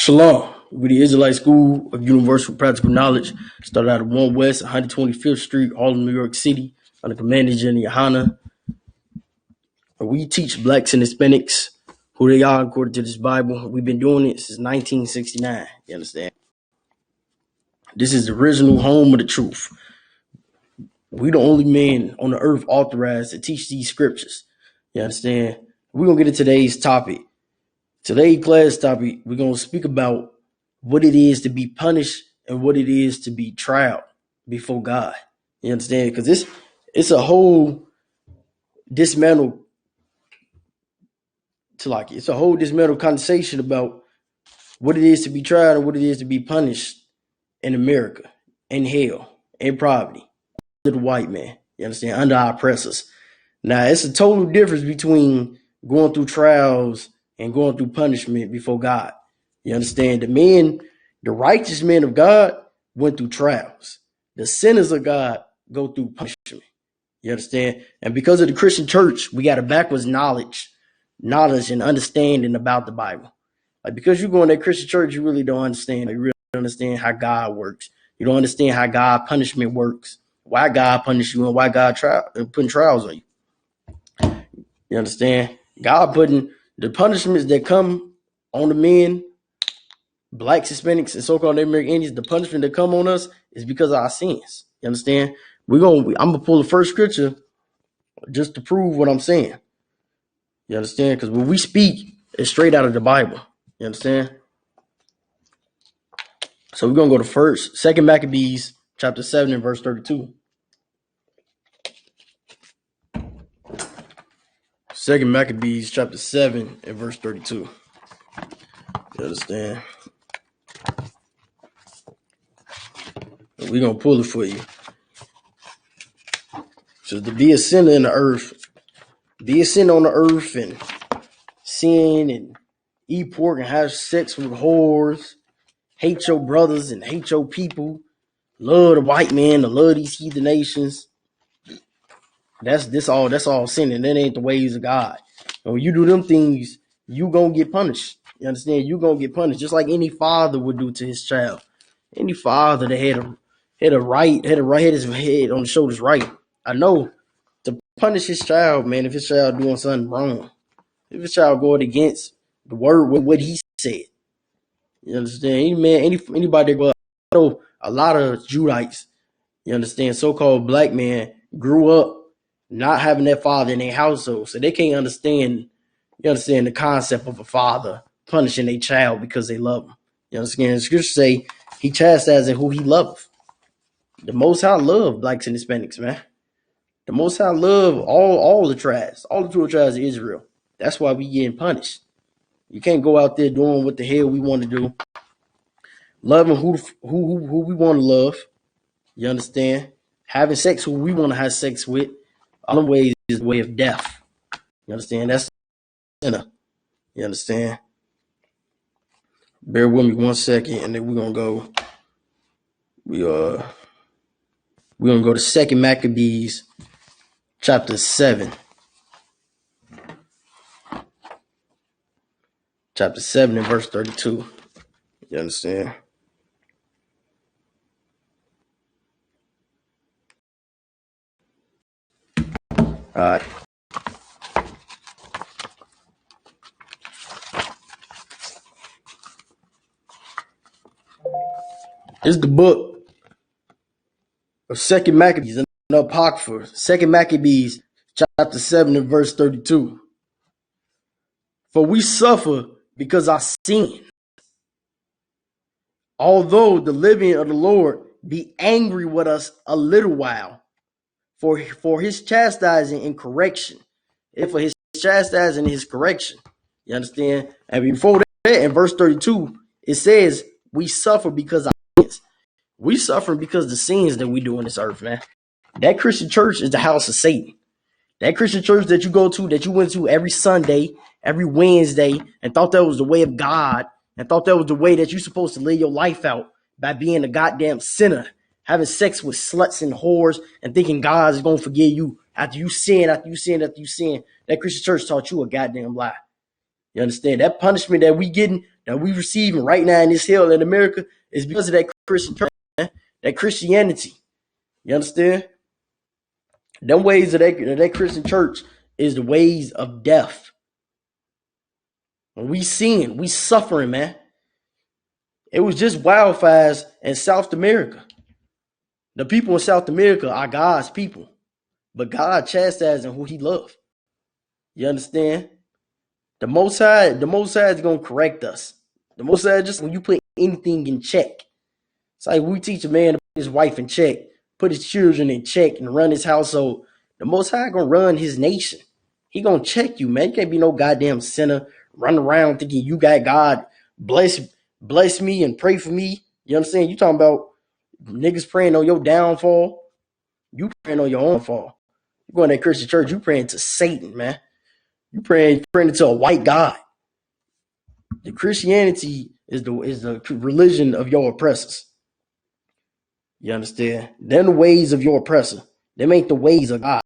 Shalom. We the Israelite School of Universal Practical Knowledge. Started out at 1 West, 125th Street, Harlem, New York City, under Commander Jenny Yohana. We teach blacks and Hispanics who they are according to this Bible. We've been doing it since 1969. You understand? This is the original home of the truth. We the only men on the earth authorized to teach these scriptures. You understand? We're going to get into today's topic. Today's class topic, we're going to speak about what it is to be punished and what it is to be tried before God. You understand? Because it's a whole dismantle conversation about what it is to be tried and what it is to be punished in America, in hell, in poverty, under the white man. You understand? Under our oppressors. Now, it's a total difference between going through trials and going through punishment before God. You understand? The righteous men of God went through trials. The sinners of God go through punishment. You understand? And because of the Christian church, we got a backwards knowledge and understanding about the Bible. Like, because you go in that Christian church, you really don't understand. You really don't understand how God works. You don't understand how God punishment works. Why God punish you and why God putting trials on you. You understand? God putting the punishments that come on the men, blacks, Hispanics, and so-called American Indians, the punishment that come on us is because of our sins. You understand? I'm gonna pull the first scripture just to prove what I'm saying. You understand? Because when we speak, it's straight out of the Bible. You understand? So we're gonna go to Second Maccabees, chapter 7 and verse 32. Second Maccabees, chapter 7 and verse 32. You understand? We're going to pull it for you. So to be a sinner in the earth, be a sinner on the earth and sin and eat pork and have sex with whores, hate your brothers and hate your people, love the white man, and love these heathen nations. That's all sin, and that ain't the ways of God. And when you do them things, you gonna get punished. You understand? You gonna get punished, just like any father would do to his child. Any father that had his head on the shoulders right. I know to punish his child, man, if his child doing something wrong, if his child going against the word with what he said. You understand? Anybody that go, I know a lot of Judites, you understand, so-called black men grew up not having that father in their household, so they can't understand. You understand the concept of a father punishing a child because they love him. You understand? The scriptures say he chastising who he loveth. The Most High love blacks and Hispanics, man. The Most High love all the tribes, all the 12 tribes of Israel. That's why we getting punished. You can't go out there doing what the hell we want to do, loving who we want to love. You understand? Having sex who we want to have sex with. All the ways is the way of death. You understand? That's the sinner. You understand? Bear with me 1 second, and then we're gonna go. We're gonna go to Second Maccabees, chapter 7. Chapter 7 and verse 32. You understand? All right. This is the book of Second Maccabees, an Apocrypha. Second Maccabees, chapter 7 and verse 32. For we suffer because our sin, although the living of the Lord be angry with us a little while, for his chastising and correction, and for his chastising and his correction. You understand? And before that, in verse 32, it says we suffer because of our sins. We suffer because of the sins that we do on this earth, man. That Christian church is the house of Satan. That Christian church that you go to, that you went to every Sunday, every Wednesday, and thought that was the way of God, and thought that was the way that you're supposed to live your life out by being a goddamn sinner, having sex with sluts and whores, and thinking God is going to forgive you after you sin. That Christian church taught you a goddamn lie. You understand? That punishment that we getting, that we receiving right now in this hell in America is because of that Christian church, man. That Christianity. You understand? Them ways of that Christian church is the ways of death. When we sin, we suffering, man. It was just wildfires in South America. The people in South America are God's people, but God chastising who He loves. You understand? The Most High is gonna correct us. The Most High, just when you put anything in check, it's like we teach a man to put his wife in check, put his children in check, and run his household. The Most High gonna run His nation. He gonna check you, man. You can't be no goddamn sinner running around thinking you got God bless me and pray for me. You understand? You talking about niggas praying on your downfall? You praying on your own fall. You going to that Christian church? You praying to Satan, man. You praying to a white God. The Christianity is the religion of your oppressors. You understand? They're the ways of your oppressor. Them ain't the ways of God.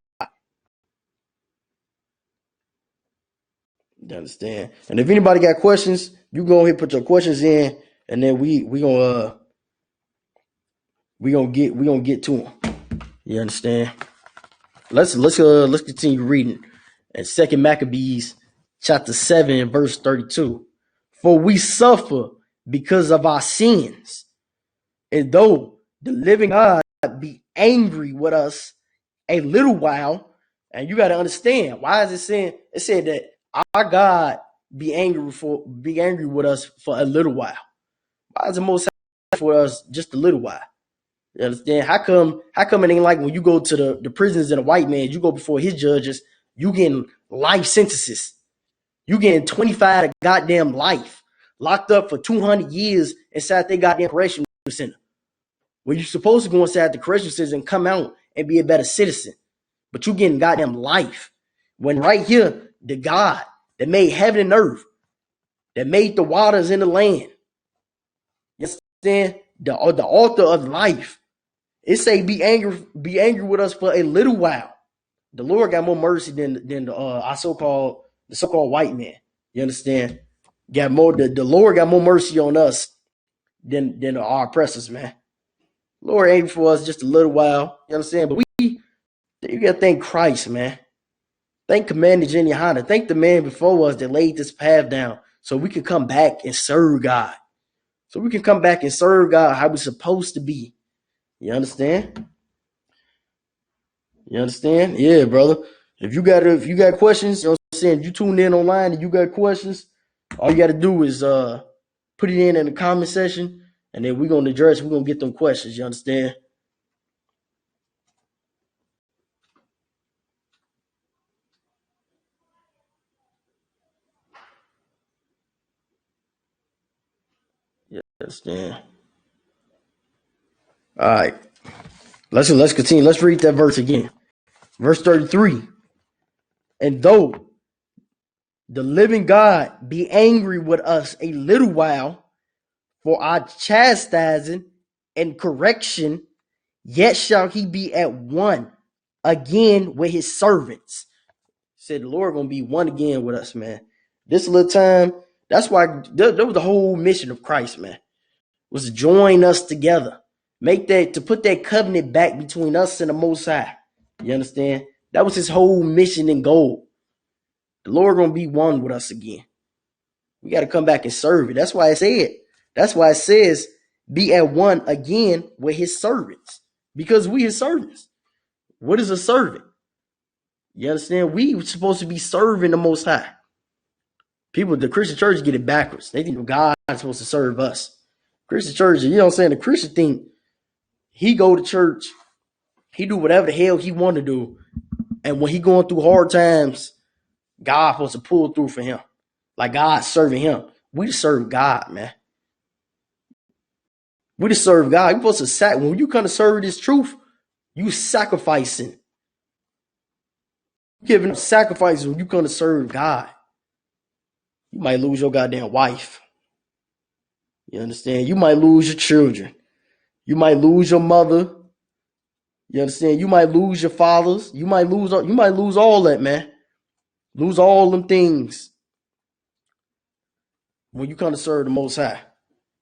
You understand? And if anybody got questions, you go ahead and put your questions in, and then we gonna get to them. You understand? Let's continue reading. And 2 Maccabees chapter 7 verse 32. For we suffer because of our sins, and though the living God be angry with us a little while, and you got to understand, why is it saying? It said that our God be angry with us for a little while. Why is the Most High for us just a little while? You understand? How come it ain't like when you go to the prisons in a white man, you go before his judges, you getting life sentences. You getting 25 to goddamn life, locked up for 200 years inside their goddamn correctional center. When you're supposed to go inside the correctional center and come out and be a better citizen. But you getting goddamn life. When right here, the God that made heaven and earth, that made the waters in the land, you understand? The author of life. It say be angry with us for a little while. The Lord got more mercy than the so-called white man. You understand? The Lord got more mercy on us than our oppressors, man. Lord angry for us just a little while. You understand? But you gotta thank Christ, man. Thank Commander Jenny Honda. Thank the man before us that laid this path down so we can come back and serve God. So we can come back and serve God how we're supposed to be. You understand? You understand? Yeah, brother. If you got questions, you know what I'm saying, if you tuned in online and you got questions, all you got to do is put it in the comment section, and then we're gonna get them questions. You understand? You understand? All right. Let's continue. Let's read that verse again. Verse 33. And though the living God be angry with us a little while for our chastising and correction, yet shall he be at one again with his servants. Said the Lord gonna be one again with us, man. This little time, that's why that was the whole mission of Christ, man. Was to join us together. To put that covenant back between us and the Most High. You understand? That was his whole mission and goal. The Lord gonna be one with us again. We got to come back and serve it. That's why it says, be at one again with his servants. Because we his servants. What is a servant? You understand? We were supposed to be serving the Most High. The Christian church get it backwards. They think God is supposed to serve us. Christian church, you know what I'm saying? The Christian think he go to church, he do whatever the hell he want to do. And when he going through hard times, God supposed to pull through for him. Like God serving him. We serve God, man. We serve God. You're supposed to when you come to serve this truth, you sacrificing. You're giving up sacrifices when you come to serve God. You might lose your goddamn wife. You understand? You might lose your children. You might lose your mother. You understand? You might lose your fathers. You might lose all that, man. Lose all them things. when you come to serve the Most High.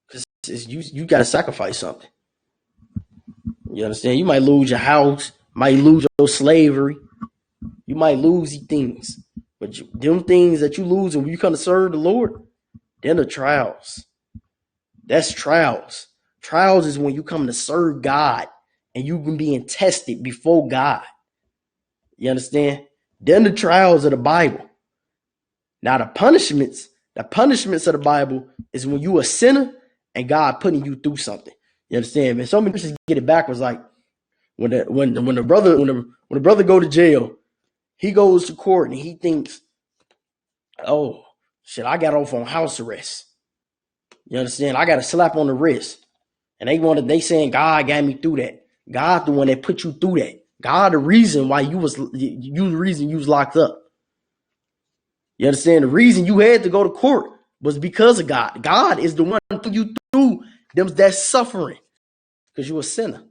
Because you got to sacrifice something. You understand? You might lose your house, might lose your slavery, you might lose things. But them things that you lose when you come to serve the Lord, then the trials. That's trials. Trials is when you come to serve God and you can being tested before God. You understand? Then the trials of the Bible. Now the punishments of the Bible is when you a sinner and God putting you through something. You understand? Man, so many Christians get it backwards. Like when the brother go to jail, he goes to court and he thinks, oh shit, I got off on house arrest. You understand? I got a slap on the wrist. And they saying God got me through that. God the one that put you through that. God the reason why you the reason you was locked up. You understand? The reason you had to go to court was because of God. God is the one put you through that suffering because you a sinner.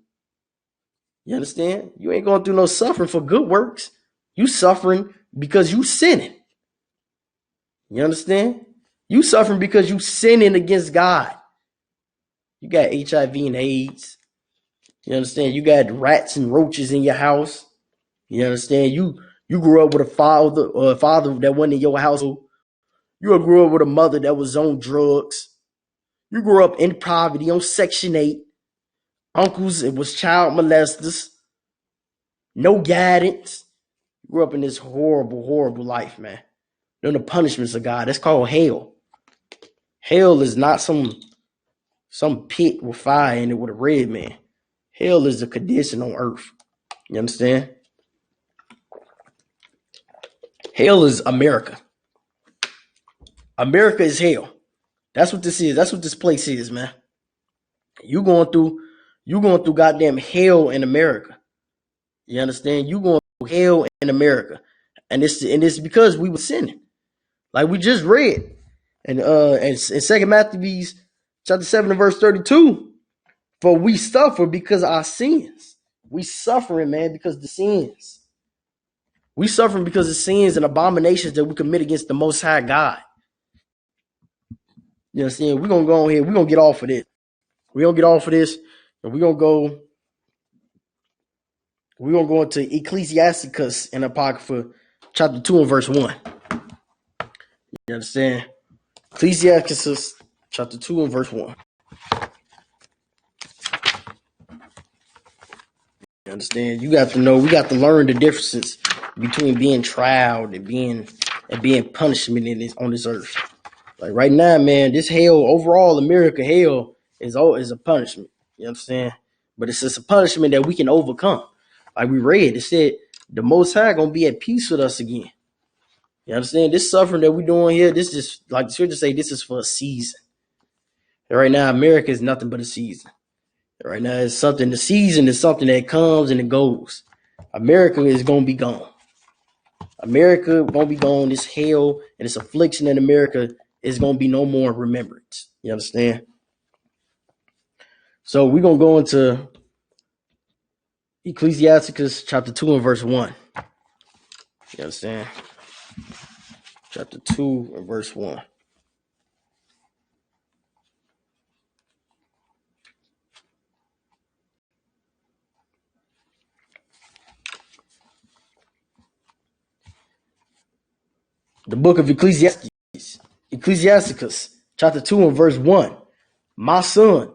You understand? You ain't going through no suffering for good works. You suffering because you sinning. You understand? You suffering because you sinning against God. You got HIV and AIDS. You understand? You got rats and roaches in your house. You understand? You grew up with a father that wasn't in your household. You grew up with a mother that was on drugs. You grew up in poverty on Section 8. Uncles, it was child molesters. No guidance. You grew up in this horrible, horrible life, man. Then the punishments of God. That's called hell. Hell is not some pit with fire in it with a red man. Hell is the condition on earth. You understand? Hell is America. America is hell. That's what this is. That's what this place is, man. You going through goddamn hell in America. You understand? You going through hell in America. And it's because we were sinning. Like we just read. And in 2 Maccabees chapter 7 and verse 32. For we suffer because of our sins. We suffering, man, because of the sins. We suffering because of sins and abominations that we commit against the Most High God. You know what I'm saying? We're going to go on here. We're going to get off of this. We're going to get off of this. And we're going to go into Ecclesiasticus in Apocrypha chapter 2 and verse 1. You understand? Ecclesiasticus chapter 2 and verse 1. You understand? You got to know, we got to learn the differences between being trialed and being punishment on this earth. Like right now, man, this hell, overall America hell is a punishment. You understand? But it's just a punishment that we can overcome. Like we read, it said the Most High gonna be at peace with us again. You understand? This suffering that we're doing here, this is like the scripture say, this is for a season. And right now, America is nothing but a season. Right now, it's something. The season is something that comes and it goes. America is gonna be gone. America gonna be gone. This hell and this affliction in America is gonna be no more remembrance. You understand? So we're gonna go into Ecclesiasticus chapter 2 and verse 1. You understand? Chapter 2 and verse 1. The book of Ecclesiasticus, chapter 2 and verse 1. My son,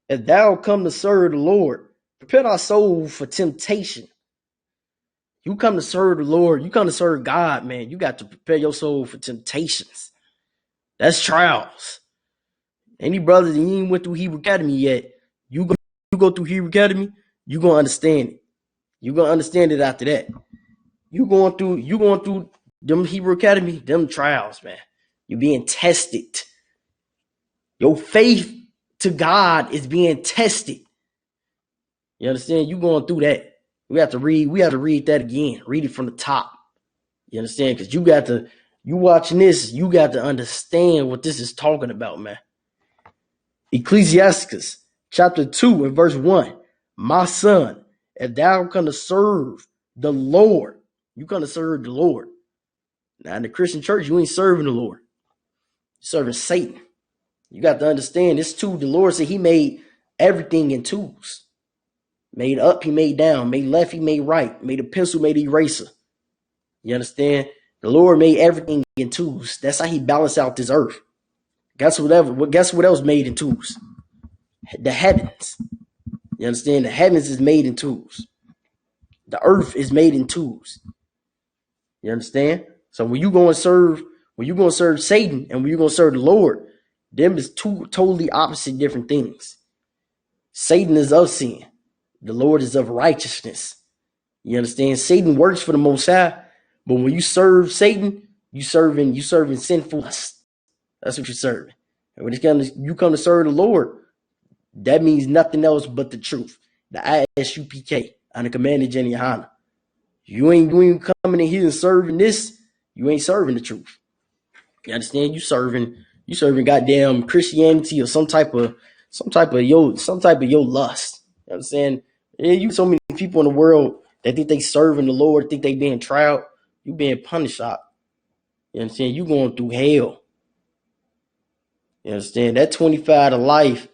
if thou come to serve the Lord, prepare thy soul for temptation. You come to serve the Lord, you come to serve God, man. You got to prepare your soul for temptations. That's trials. Any brother that ain't went through Hebrew Academy yet, you go through Hebrew Academy, you gonna understand it. You gonna understand it after that. You going through them Hebrew Academy, them trials, man. You're being tested. Your faith to God is being tested. You understand? You going through that. We have to read that again. Read it from the top. You understand? Because you watching this, you got to understand what this is talking about, man. Ecclesiasticus chapter 2 and verse 1. My son, if thou come to serve the Lord, you come to serve the Lord. Now in the Christian church, you ain't serving the Lord. You're serving Satan. You got to understand this too. The Lord said he made everything in twos. Made up, he made down. Made left, he made right. Made a pencil, made an eraser. You understand? The Lord made everything in twos. That's how he balanced out this earth. Guess what else made in twos? The heavens. You understand? The heavens is made in twos. The earth is made in twos. You understand? So when you going to serve Satan and when you going to serve the Lord, them is two totally opposite different things. Satan is of sin. The Lord is of righteousness. You understand? Satan works for the Most High, but when you serve Satan, you serving sinful lust. That's what you're serving. And when you come to serve the Lord, that means nothing else but the truth. The Isupk, on the commanded Jenny. You ain't coming in here and serving this. You ain't serving the truth. You understand? You serving goddamn Christianity or some type of your lust. You understand? Yeah, you so many people in the world that think they serving the Lord, think they being tried. You being punished out. You understand? You going through hell. You understand? That 25 to life,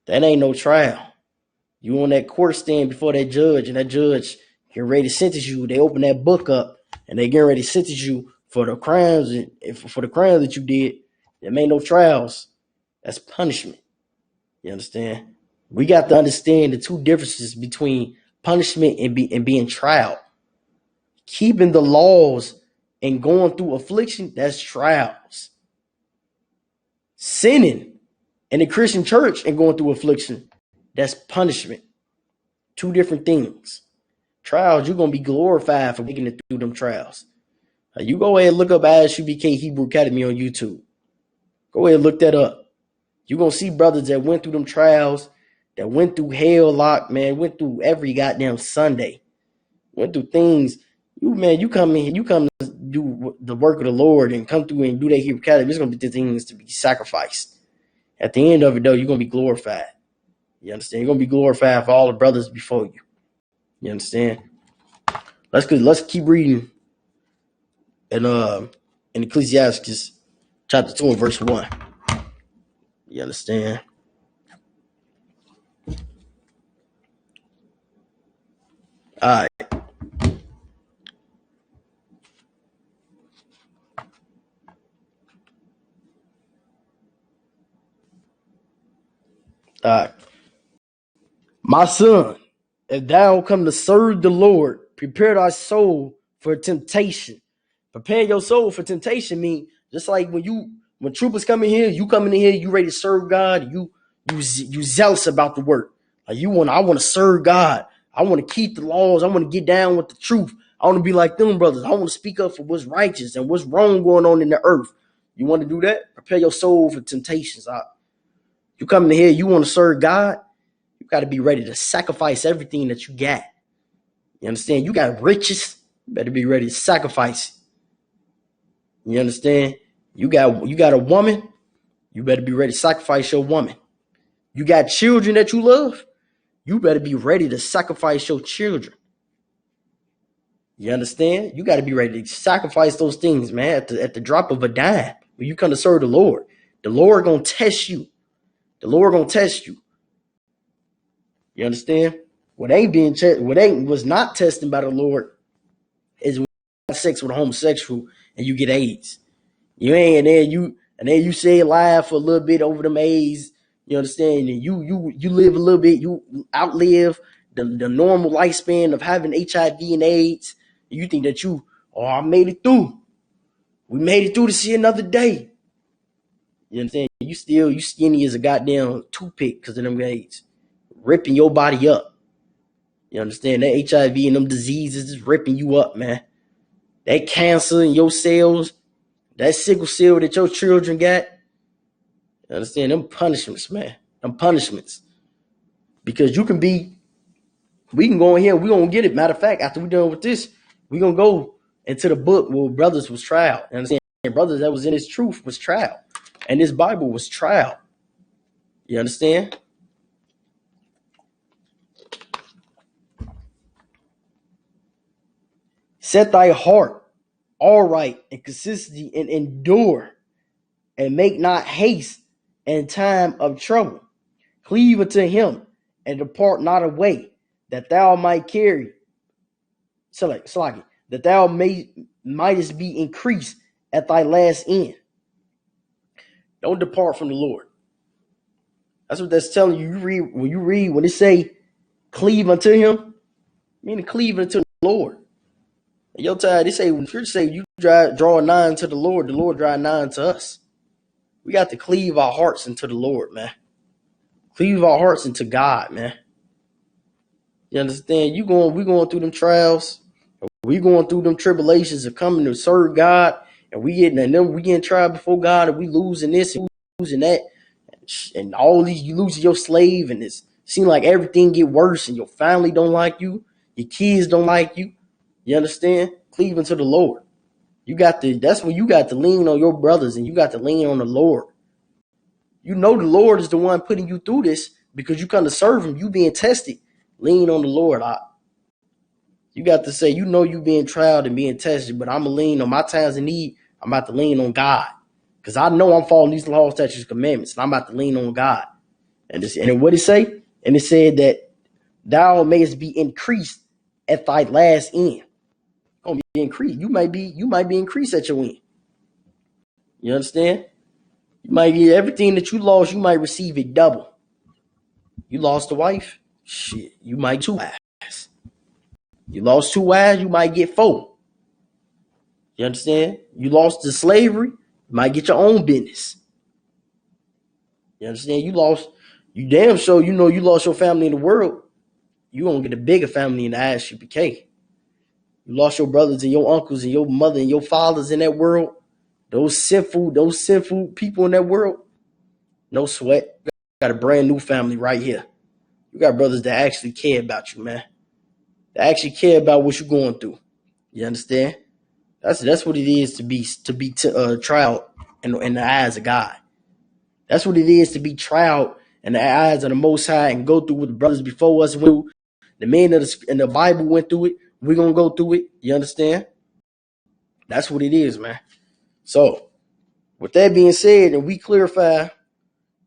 that ain't no trial. You on that court stand before that judge, and that judge getting ready to sentence you. They open that book up, and they getting ready to sentence you for the crimes that you did. There ain't no trials. That's punishment. You understand? We got to understand the two differences between punishment and being trial. Keeping the laws and going through affliction, that's trials. Sinning in the Christian church and going through affliction, that's punishment. Two different things. Trials, you're going to be glorified for making it through them trials. You go ahead and look up Isupk Hebrew Academy on YouTube. Go ahead and look that up. You're going to see brothers that went through them trials, that went through hell lock, man, went through every goddamn Sunday. Went through things. You come to do the work of the Lord and come through and do that Hebrew Academy. There's going to be things to be sacrificed. At the end of it, though, you're going to be glorified. You understand? You're going to be glorified for all the brothers before you. You understand? Let's keep reading in Ecclesiastes chapter 2 and verse 1. You understand? All right. All right. My son, if thou come to serve the Lord, prepare thy soul for temptation. Prepare your soul for temptation mean just like when troopers come in here, you coming in here, you ready to serve God, you zealous about the work. Like I want to serve God. I want to keep the laws. I want to get down with the truth. I want to be like them brothers. I want to speak up for what's righteous and what's wrong going on in the earth. You want to do that? Prepare your soul for temptations. You coming in here, you want to serve God, you got to be ready to sacrifice everything that you got. You understand? You got riches, you better be ready to sacrifice. You understand? You got a woman, you better be ready to sacrifice your woman. You got children that you love, you better be ready to sacrifice your children. You understand? You got to be ready to sacrifice those things, man, at the drop of a dime. When you come to serve the Lord going to test you. The Lord going to test you. You understand? What was not tested by the Lord is when you have sex with a homosexual and you get AIDS. You ain't and then you say live for a little bit over them AIDS. You understand? And you live a little bit, you outlive the normal lifespan of having HIV and AIDS. You think that I made it through. We made it through to see another day. You understand? You skinny as a goddamn toothpick because of them AIDS. Ripping your body up. You understand? That HIV and them diseases is ripping you up, man. That cancer in your cells, that sickle cell that your children got. You understand? Them punishments, man. Them punishments. Because we can go in here, we gonna get it. Matter of fact, after we done with this, we gonna go into the book where brothers was trial. You understand? Brothers that was in his truth was trial. And this Bible was trial. You understand? Set thy heart all right and consistency and endure and make not haste in time of trouble. Cleave unto him and depart not away, that thou might carry, Salaki, that thou mightest be increased at thy last end. Don't depart from the Lord. That's what that's telling you. When it say cleave unto him, meaning cleave unto the Lord. And your time, they say, when you say you draw nigh to the Lord draw nigh to us. We got to cleave our hearts into the Lord, man. Cleave our hearts into God, man. You understand? We going through them trials. We going through them tribulations of coming to serve God, and we getting tried before God, and we losing this and losing that, and all these, you losing your slave, and it seems like everything get worse, and your family don't like you, your kids don't like you. You understand? Cleaving to the Lord. That's when you got to lean on your brothers, and you got to lean on the Lord. You know the Lord is the one putting you through this because you come to serve him. You being tested. Lean on the Lord. You got to say, you know you being tried and being tested, but I'm going to lean on my times of need. I'm about to lean on God because I know I'm following these laws, statutes, commandments, and I'm about to lean on God. And what it say? And it said that thou mayest be increased at thy last end. Gonna be increased. You might be increased at your end. You understand? You might get everything that you lost, you might receive it double. You lost a wife? Shit, you might get 2 wives. You lost 2 wives, you might get 4. You understand? You lost to slavery, you might get your own business. You understand? You damn sure you know you lost your family in the world. You gonna get a bigger family in the Isupk. You lost your brothers and your uncles and your mother and your fathers in that world. Those sinful people in that world. No sweat. You got a brand new family right here. You got brothers that actually care about you, man. That actually care about what you're going through. You understand? That's what it is to be tried in the eyes of God. That's what it is to be tried in the eyes of the Most High and go through what the brothers before us went through. The men in the Bible went through it. We're gonna go through it. You understand? That's what it is, man. So, with that being said, and we clarify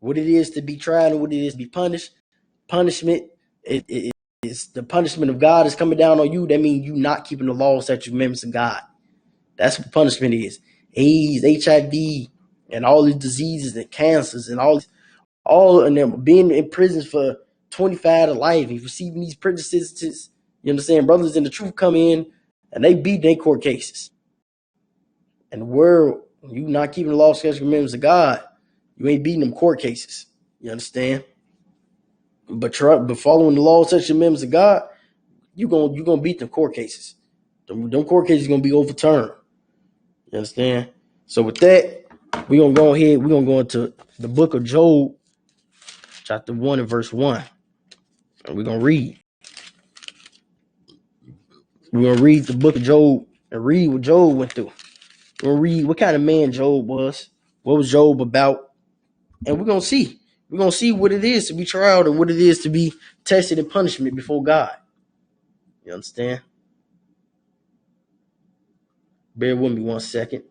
what it is to be tried and what it is to be punished. Punishment is the punishment of God is coming down on you. That means you not keeping the laws, statutes, commandments of God. That's what punishment is. AIDS, HIV, and all these diseases and cancers and all of them being in prison for 25 to life and receiving these prison sentences. You understand? Brothers in the truth come in and they beat their court cases. And the world, you not keeping the law, statutes, commandments of God, you ain't beating them court cases. You understand? But following the law, statutes, commandments of God, you gonna beat them court cases. Them court cases gonna be overturned. You understand? So with that, we're gonna go ahead. We're gonna go into the book of Job, chapter 1 and verse 1. And we're gonna read. We're gonna read the book of Job and read what Job went through. We're gonna read what kind of man Job was, what was Job about, and we're gonna see. We're gonna see what it is to be tried and what it is to be tested in punishment before God. You understand? Bear with me 1 second.